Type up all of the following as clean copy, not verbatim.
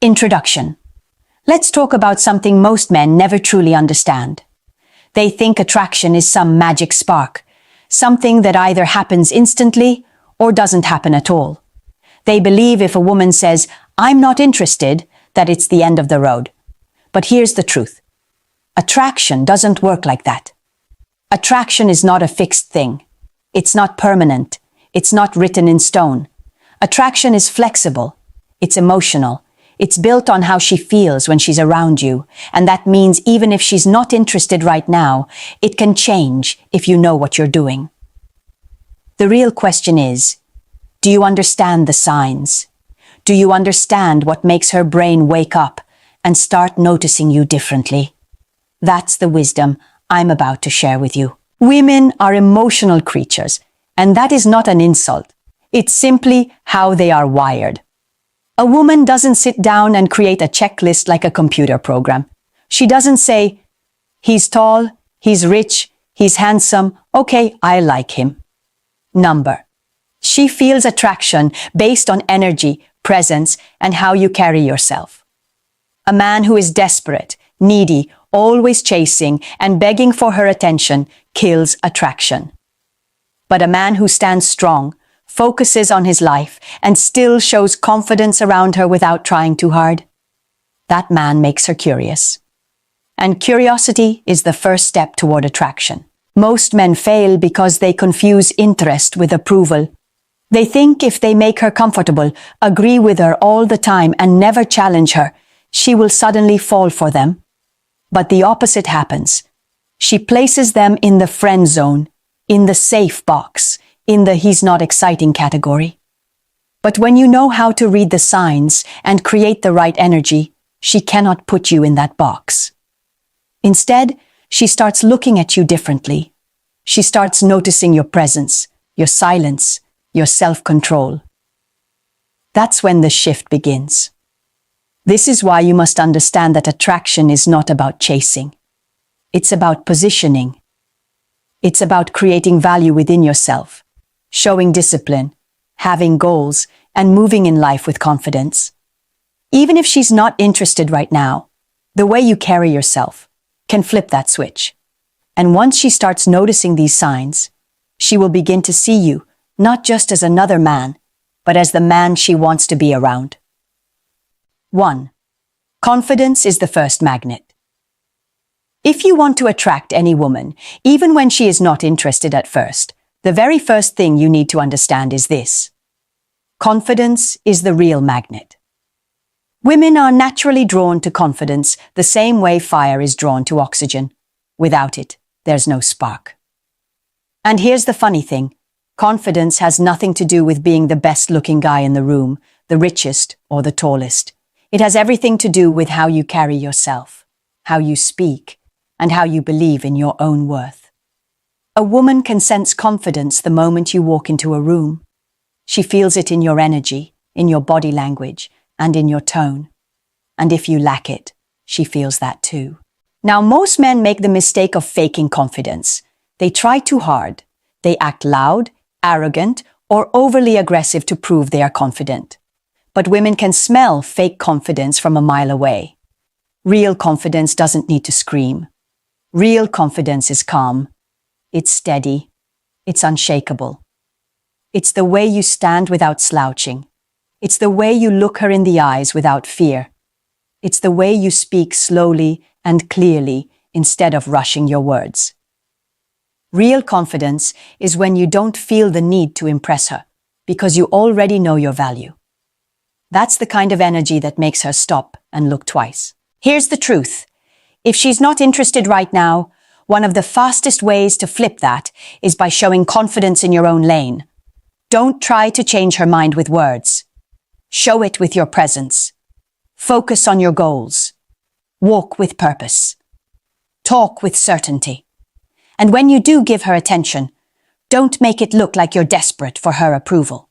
Introduction. Let's talk about something most men never truly understand. They think attraction is some magic spark, something that either happens instantly or doesn't happen at all. They believe if a woman says, "I'm not interested," that it's the end of the road. But here's the truth. Attraction doesn't work like that. Attraction is not a fixed thing. It's not permanent. It's not written in stone. Attraction is flexible. It's emotional. It's built on how she feels when she's around you, and that means even if she's not interested right now, it can change if you know what you're doing. The real question is, do you understand the signs? Do you understand what makes her brain wake up and start noticing you differently? That's the wisdom I'm about to share with you. Women are emotional creatures, and that is not an insult. It's simply how they are wired. A woman doesn't sit down and create a checklist like a computer program. She doesn't say, "He's tall, he's rich, he's handsome, okay, I like him." Number. She feels attraction based on energy, presence, and how you carry yourself. A man who is desperate, needy, always chasing and begging for her attention kills attraction. But a man who stands strong, focuses on his life, and still shows confidence around her without trying too hard, that man makes her curious. And curiosity is the first step toward attraction. Most men fail because they confuse interest with approval. They think if they make her comfortable, agree with her all the time, and never challenge her, she will suddenly fall for them. But the opposite happens. She places them in the friend zone, in the safe box, in the "he's not exciting" category. But when you know how to read the signs and create the right energy, she cannot put you in that box. Instead, she starts looking at you differently. She starts noticing your presence, your silence, your self-control. That's when the shift begins. This is why you must understand that attraction is not about chasing. It's about positioning. It's about creating value within yourself, showing discipline, having goals, and moving in life with confidence. Even if she's not interested right now, the way you carry yourself can flip that switch. And once she starts noticing these signs, she will begin to see you not just as another man, but as the man she wants to be around. 1. Confidence is the first magnet. If you want to attract any woman, even when she is not interested at first, the very first thing you need to understand is this. Confidence is the real magnet. Women are naturally drawn to confidence the same way fire is drawn to oxygen. Without it, there's no spark. And here's the funny thing. Confidence has nothing to do with being the best-looking guy in the room, the richest or the tallest. It has everything to do with how you carry yourself, how you speak, and how you believe in your own worth. A woman can sense confidence the moment you walk into a room. She feels it in your energy, in your body language, and in your tone. And if you lack it, she feels that too. Now, most men make the mistake of faking confidence. They try too hard. They act loud, arrogant, or overly aggressive to prove they are confident. But women can smell fake confidence from a mile away. Real confidence doesn't need to scream. Real confidence is calm. It's steady. It's unshakable. It's the way you stand without slouching. It's the way you look her in the eyes without fear. It's the way you speak slowly and clearly instead of rushing your words. Real confidence is when you don't feel the need to impress her because you already know your value. That's the kind of energy that makes her stop and look twice. Here's the truth. If she's not interested right now, one of the fastest ways to flip that is by showing confidence in your own lane. Don't try to change her mind with words. Show it with your presence. Focus on your goals. Walk with purpose. Talk with certainty. And when you do give her attention, don't make it look like you're desperate for her approval.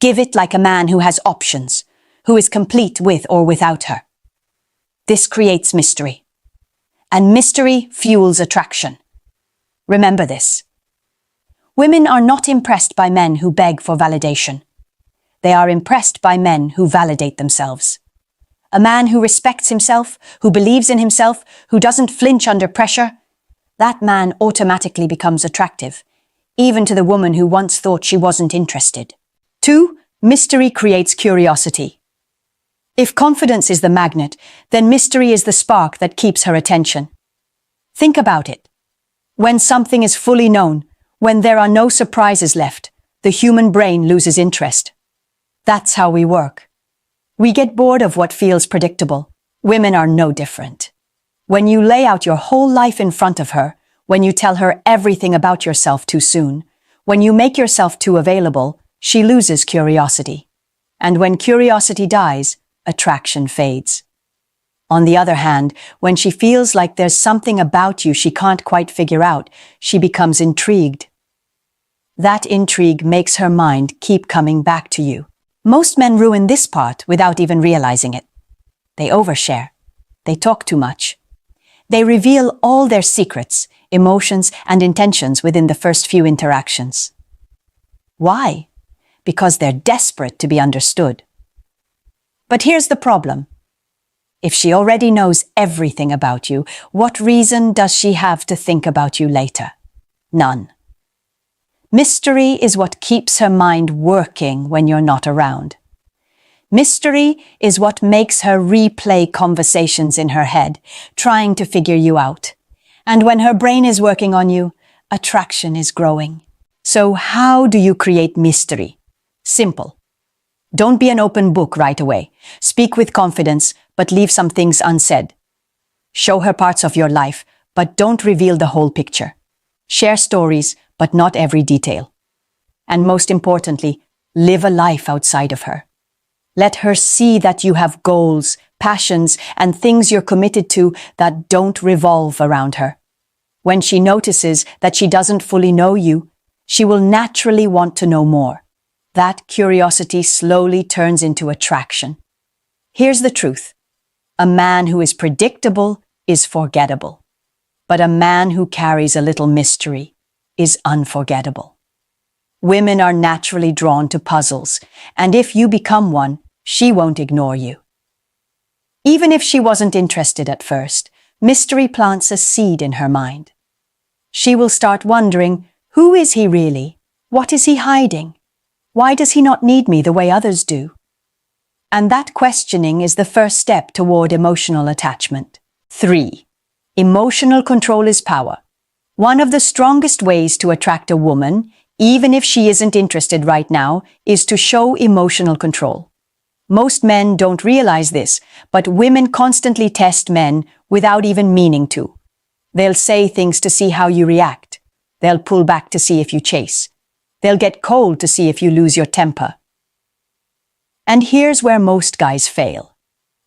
Give it like a man who has options, who is complete with or without her. This creates mystery. And mystery fuels attraction. Remember this. Women are not impressed by men who beg for validation. They are impressed by men who validate themselves. A man who respects himself, who believes in himself, who doesn't flinch under pressure. That man automatically becomes attractive, even to the woman who once thought she wasn't interested. 2. Mystery creates curiosity. If confidence is the magnet, then mystery is the spark that keeps her attention. Think about it. When something is fully known, when there are no surprises left, the human brain loses interest. That's how we work. We get bored of what feels predictable. Women are no different. When you lay out your whole life in front of her, when you tell her everything about yourself too soon, when you make yourself too available, she loses curiosity. And when curiosity dies, attraction fades. On the other hand, when she feels like there's something about you she can't quite figure out, she becomes intrigued. That intrigue makes her mind keep coming back to you. Most men ruin this part without even realizing it. They overshare. They talk too much. They reveal all their secrets, emotions, and intentions within the first few interactions. Why? Because they're desperate to be understood. But here's the problem. If she already knows everything about you, what reason does she have to think about you later? None. Mystery is what keeps her mind working when you're not around. Mystery is what makes her replay conversations in her head, trying to figure you out. And when her brain is working on you, attraction is growing. So how do you create mystery? Simple. Don't be an open book right away. Speak with confidence, but leave some things unsaid. Show her parts of your life, but don't reveal the whole picture. Share stories, but not every detail. And most importantly, live a life outside of her. Let her see that you have goals, passions, and things you're committed to that don't revolve around her. When she notices that she doesn't fully know you, she will naturally want to know more. That curiosity slowly turns into attraction. Here's the truth. A man who is predictable is forgettable. But a man who carries a little mystery is unforgettable. Women are naturally drawn to puzzles, and if you become one, she won't ignore you. Even if she wasn't interested at first, mystery plants a seed in her mind. She will start wondering, who is he really? What is he hiding? Why does he not need me the way others do? And that questioning is the first step toward emotional attachment. 3. Emotional control is power. One of the strongest ways to attract a woman, even if she isn't interested right now, is to show emotional control. Most men don't realize this, but women constantly test men without even meaning to. They'll say things to see how you react. They'll pull back to see if you chase. They'll get cold to see if you lose your temper. And here's where most guys fail.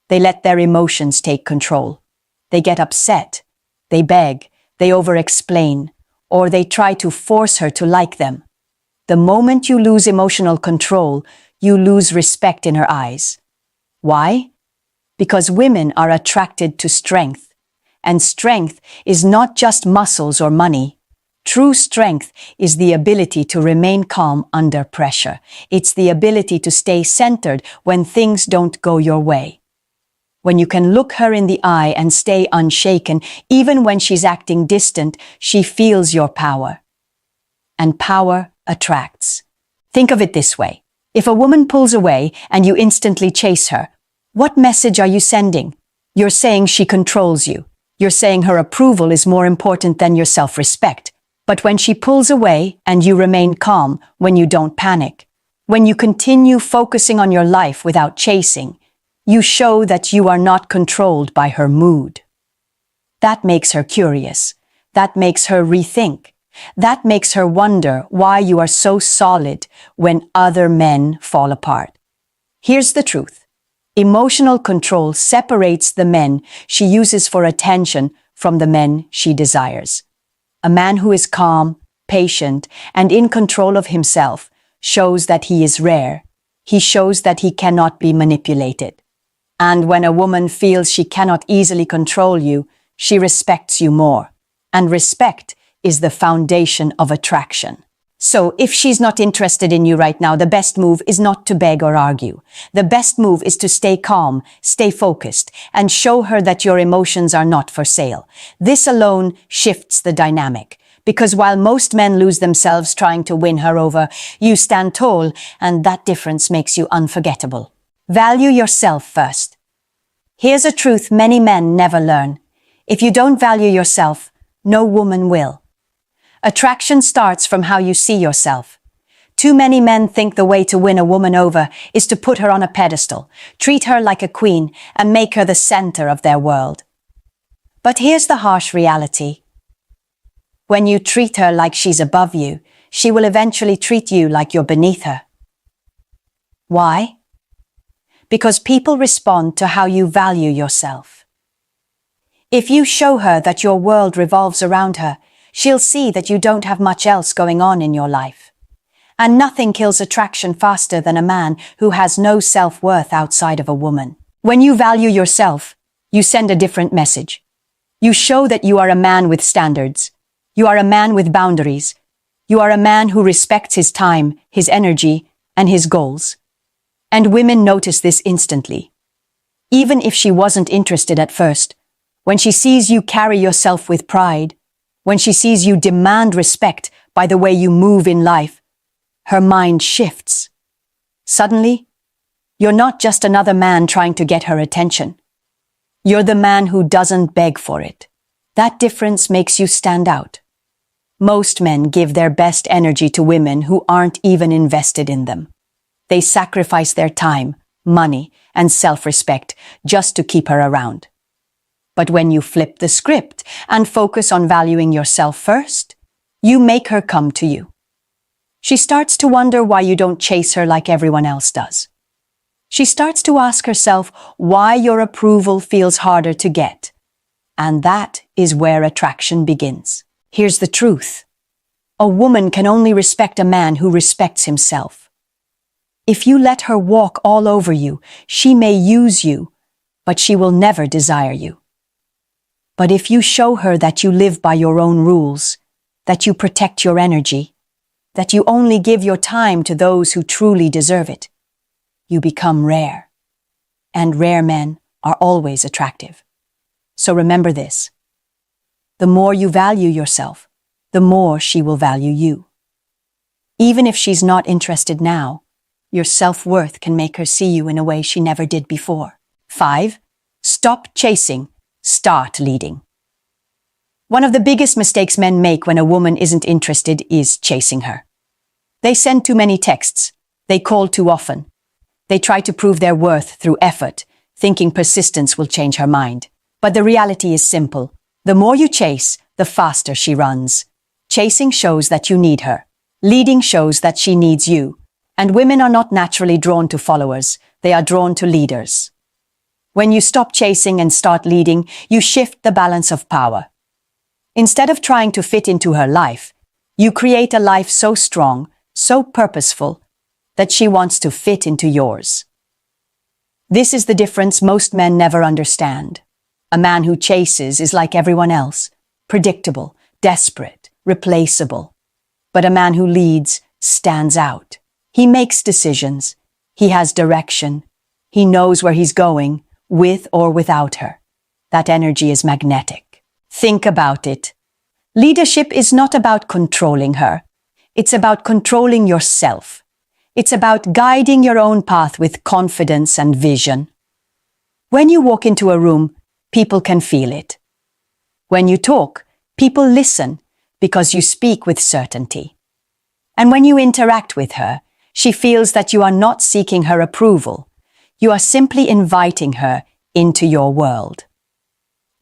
They let their emotions take control. They get upset. They beg. They over-explain. Or they try to force her to like them. The moment you lose emotional control, you lose respect in her eyes. Why? Because women are attracted to strength. And strength is not just muscles or money. True strength is the ability to remain calm under pressure. It's the ability to stay centered when things don't go your way. When you can look her in the eye and stay unshaken, even when she's acting distant, she feels your power. And power attracts. Think of it this way. If a woman pulls away and you instantly chase her, what message are you sending? You're saying she controls you. You're saying her approval is more important than your self-respect. But when she pulls away and you remain calm, when you don't panic, when you continue focusing on your life without chasing, you show that you are not controlled by her mood. That makes her curious. That makes her rethink. That makes her wonder why you are so solid when other men fall apart. Here's the truth. Emotional control separates the men she uses for attention from the men she desires. A man who is calm, patient, and in control of himself shows that he is rare. He shows that he cannot be manipulated. And when a woman feels she cannot easily control you, she respects you more. And respect is the foundation of attraction. So if she's not interested in you right now, the best move is not to beg or argue. The best move is to stay calm, stay focused, and show her that your emotions are not for sale. This alone shifts the dynamic. Because while most men lose themselves trying to win her over, you stand tall, and that difference makes you unforgettable. Value yourself first. Here's a truth many men never learn. If you don't value yourself, no woman will. Attraction starts from how you see yourself. Too many men think the way to win a woman over is to put her on a pedestal, treat her like a queen, and make her the center of their world. But here's the harsh reality. When you treat her like she's above you, she will eventually treat you like you're beneath her. Why? Because people respond to how you value yourself. If you show her that your world revolves around her, she'll see that you don't have much else going on in your life. And nothing kills attraction faster than a man who has no self-worth outside of a woman. When you value yourself, you send a different message. You show that you are a man with standards. You are a man with boundaries. You are a man who respects his time, his energy, and his goals. And women notice this instantly. Even if she wasn't interested at first, when she sees you carry yourself with pride, when she sees you demand respect by the way you move in life, her mind shifts. Suddenly, you're not just another man trying to get her attention. You're the man who doesn't beg for it. That difference makes you stand out. Most men give their best energy to women who aren't even invested in them. They sacrifice their time, money, and self-respect just to keep her around. But when you flip the script and focus on valuing yourself first, you make her come to you. She starts to wonder why you don't chase her like everyone else does. She starts to ask herself why your approval feels harder to get. And that is where attraction begins. Here's the truth. A woman can only respect a man who respects himself. If you let her walk all over you, she may use you, but she will never desire you. But if you show her that you live by your own rules, that you protect your energy, that you only give your time to those who truly deserve it, you become rare. And rare men are always attractive. So remember this. The more you value yourself, the more she will value you. Even if she's not interested now, your self-worth can make her see you in a way she never did before. 5. Stop chasing. Start leading. One of the biggest mistakes men make when a woman isn't interested is chasing her. They send too many texts. They call too often. They try to prove their worth through effort, thinking persistence will change her mind. But the reality is simple. The more you chase, the faster she runs. Chasing shows that you need her. Leading shows that she needs you. And women are not naturally drawn to followers. They are drawn to leaders. When you stop chasing and start leading, you shift the balance of power. Instead of trying to fit into her life, you create a life so strong, so purposeful, that she wants to fit into yours. This is the difference most men never understand. A man who chases is like everyone else, predictable, desperate, replaceable. But a man who leads stands out. He makes decisions. He has direction. He knows where he's going, with or without her. That energy is magnetic. Think about it. Leadership is not about controlling her. It's about controlling yourself. It's about guiding your own path with confidence and vision. When you walk into a room, people can feel it. When you talk, people listen because you speak with certainty. And when you interact with her, she feels that you are not seeking her approval. You are simply inviting her into your world.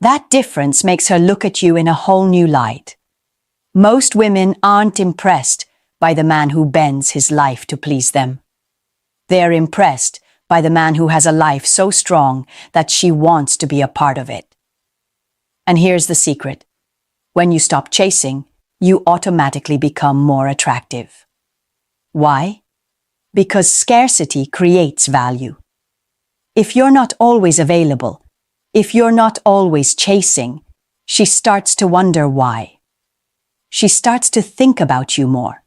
That difference makes her look at you in a whole new light. Most women aren't impressed by the man who bends his life to please them. They are impressed by the man who has a life so strong that she wants to be a part of it. And here's the secret. When you stop chasing, you automatically become more attractive. Why? Because scarcity creates value. If you're not always available, if you're not always chasing, she starts to wonder why. She starts to think about you more.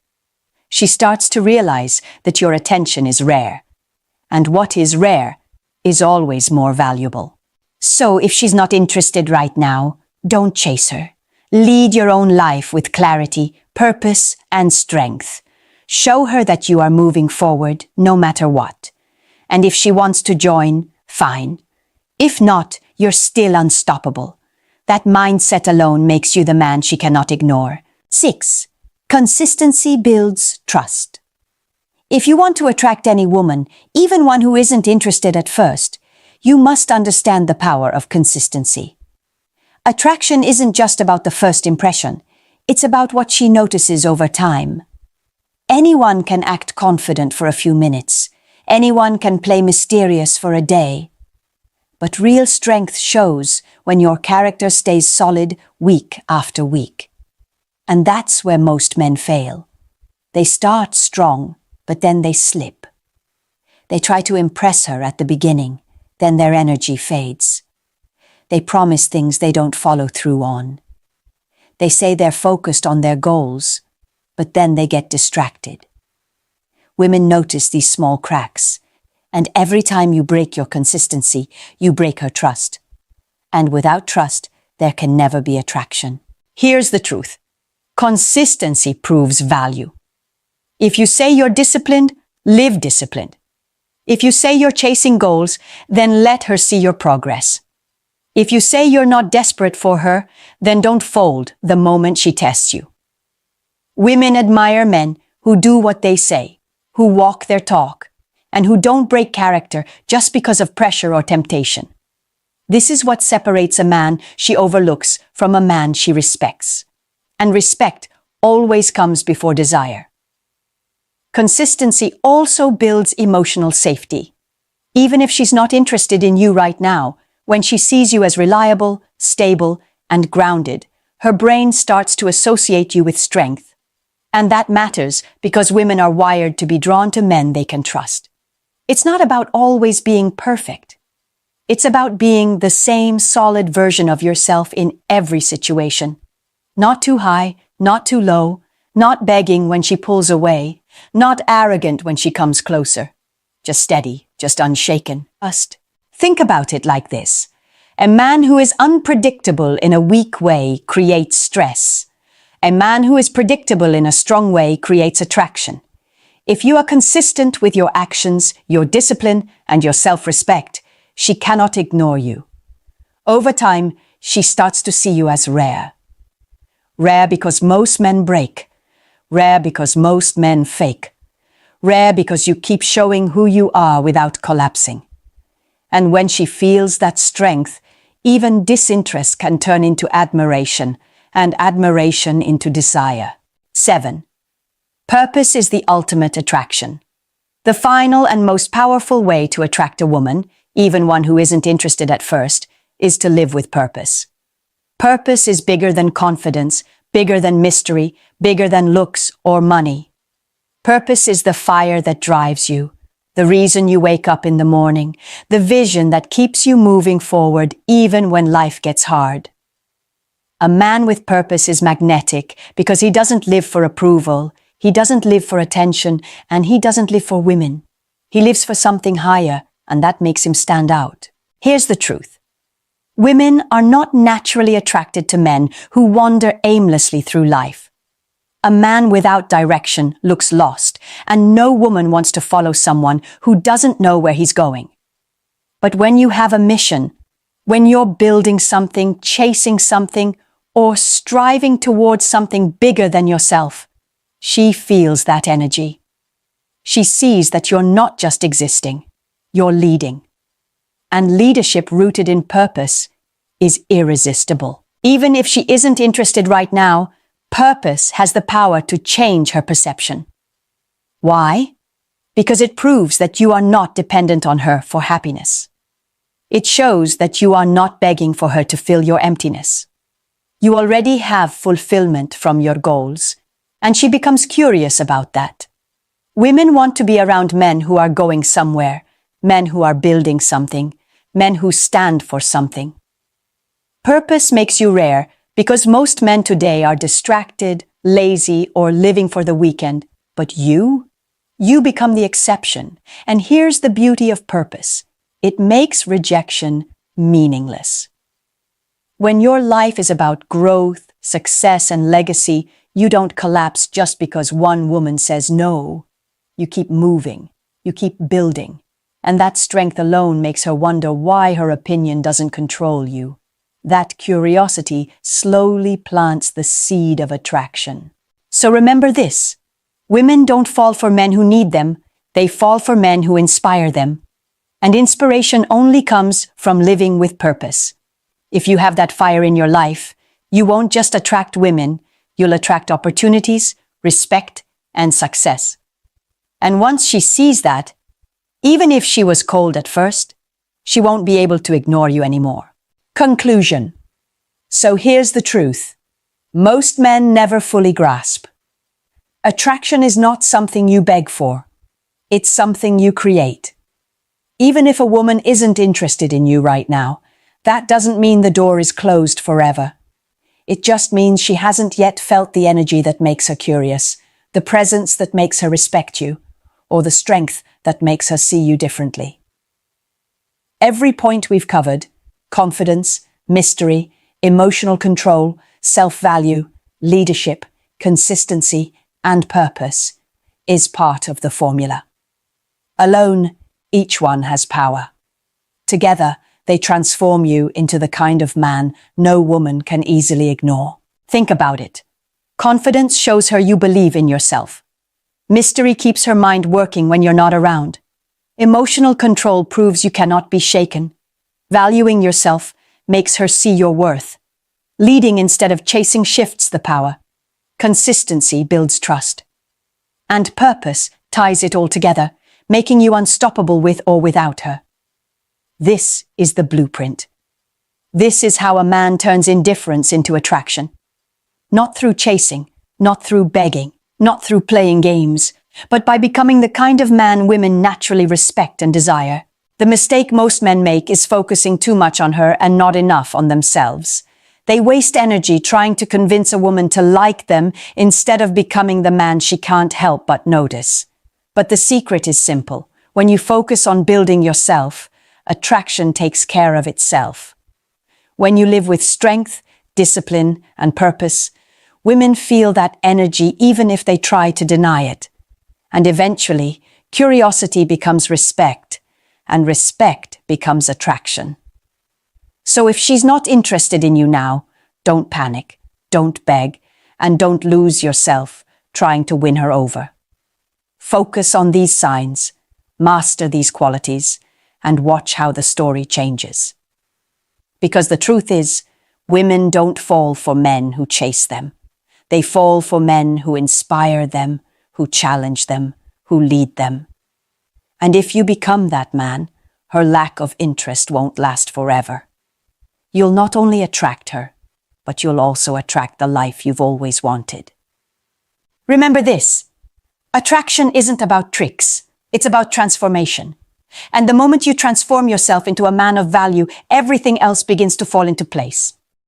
She starts to realize that your attention is rare. And what is rare is always more valuable. So if she's not interested right now, don't chase her. Lead your own life with clarity, purpose, and strength. Show her that you are moving forward no matter what. And if she wants to join, fine. If not, you're still unstoppable. That mindset alone makes you the man she cannot ignore. 6. Consistency builds trust. If you want to attract any woman, even one who isn't interested at first, you must understand the power of consistency. Attraction isn't just about the first impression. It's about what she notices over time. Anyone can act confident for a few minutes. Anyone can play mysterious for a day. But real strength shows when your character stays solid week after week. And that's where most men fail. They start strong, but then they slip. They try to impress her at the beginning, then their energy fades. They promise things they don't follow through on. They say they're focused on their goals, but then they get distracted. Women notice these small cracks, and every time you break your consistency, you break her trust. And without trust, there can never be attraction. Here's the truth. Consistency proves value. If you say you're disciplined, live disciplined. If you say you're chasing goals, then let her see your progress. If you say you're not desperate for her, then don't fold the moment she tests you. Women admire men who do what they say, who walk their talk, and who don't break character just because of pressure or temptation. This is what separates a man she overlooks from a man she respects. And respect always comes before desire. Consistency also builds emotional safety. Even if she's not interested in you right now, when she sees you as reliable, stable, and grounded, her brain starts to associate you with strength. And that matters because women are wired to be drawn to men they can trust. It's not about always being perfect. It's about being the same solid version of yourself in every situation. Not too high, not too low, not begging when she pulls away, not arrogant when she comes closer. Just steady, just unshaken. Think about it like this. A man who is unpredictable in a weak way creates stress. A man who is predictable in a strong way creates attraction. If you are consistent with your actions, your discipline, and your self-respect, she cannot ignore you. Over time, she starts to see you as rare. Rare because most men break. Rare because most men fake. Rare because you keep showing who you are without collapsing. And when she feels that strength, even disinterest can turn into admiration, and admiration into desire. 7. Purpose is the ultimate attraction. The final and most powerful way to attract a woman, even one who isn't interested at first, is to live with purpose. Purpose is bigger than confidence, bigger than mystery, bigger than looks or money. Purpose is the fire that drives you, the reason you wake up in the morning, the vision that keeps you moving forward even when life gets hard. A man with purpose is magnetic because he doesn't live for approval, he doesn't live for attention, and he doesn't live for women. He lives for something higher, and that makes him stand out. Here's the truth. Women are not naturally attracted to men who wander aimlessly through life. A man without direction looks lost, and no woman wants to follow someone who doesn't know where he's going. But when you have a mission, when you're building something, chasing something, or striving towards something bigger than yourself, she feels that energy. She sees that you're not just existing, you're leading. And leadership rooted in purpose is irresistible. Even if she isn't interested right now, purpose has the power to change her perception. Why? Because it proves that you are not dependent on her for happiness. It shows that you are not begging for her to fill your emptiness. You already have fulfillment from your goals, and she becomes curious about that. Women want to be around men who are going somewhere, men who are building something, men who stand for something. Purpose makes you rare because most men today are distracted, lazy, or living for the weekend, But you become the exception. And here's the beauty of purpose. It makes rejection meaningless. When your life is about growth, success, and legacy, you don't collapse just because one woman says no. You keep moving. You keep building. And that strength alone makes her wonder why her opinion doesn't control you. That curiosity slowly plants the seed of attraction. So remember this. Women don't fall for men who need them. They fall for men who inspire them. And inspiration only comes from living with purpose. If you have that fire in your life, you won't just attract women, you'll attract opportunities, respect, and success. And once she sees that, even if she was cold at first, she won't be able to ignore you anymore. Conclusion. So here's the truth. Most men never fully grasp. Attraction is not something you beg for. It's something you create. Even if a woman isn't interested in you right now, that doesn't mean the door is closed forever. It just means she hasn't yet felt the energy that makes her curious, the presence that makes her respect you, or the strength that makes her see you differently. Every point we've covered, confidence, mystery, emotional control, self-value, leadership, consistency, and purpose, is part of the formula. Alone, each one has power. Together, they transform you into the kind of man no woman can easily ignore. Think about it. Confidence shows her you believe in yourself. Mystery keeps her mind working when you're not around. Emotional control proves you cannot be shaken. Valuing yourself makes her see your worth. Leading instead of chasing shifts the power. Consistency builds trust. And purpose ties it all together, making you unstoppable with or without her. This is the blueprint. This is how a man turns indifference into attraction. Not through chasing, not through begging, not through playing games, but by becoming the kind of man women naturally respect and desire. The mistake most men make is focusing too much on her and not enough on themselves. They waste energy trying to convince a woman to like them instead of becoming the man she can't help but notice. But the secret is simple. When you focus on building yourself, attraction takes care of itself. When you live with strength, discipline, and purpose, women feel that energy even if they try to deny it. And eventually, curiosity becomes respect, and respect becomes attraction. So if she's not interested in you now, don't panic, don't beg, and don't lose yourself trying to win her over. Focus on these signs, master these qualities, and watch how the story changes. Because the truth is, women don't fall for men who chase them. They fall for men who inspire them, who challenge them, who lead them. And if you become that man, her lack of interest won't last forever. You'll not only attract her, but you'll also attract the life you've always wanted. Remember this, attraction isn't about tricks, it's about transformation. And the moment you transform yourself into a man of value, everything else begins to fall into place.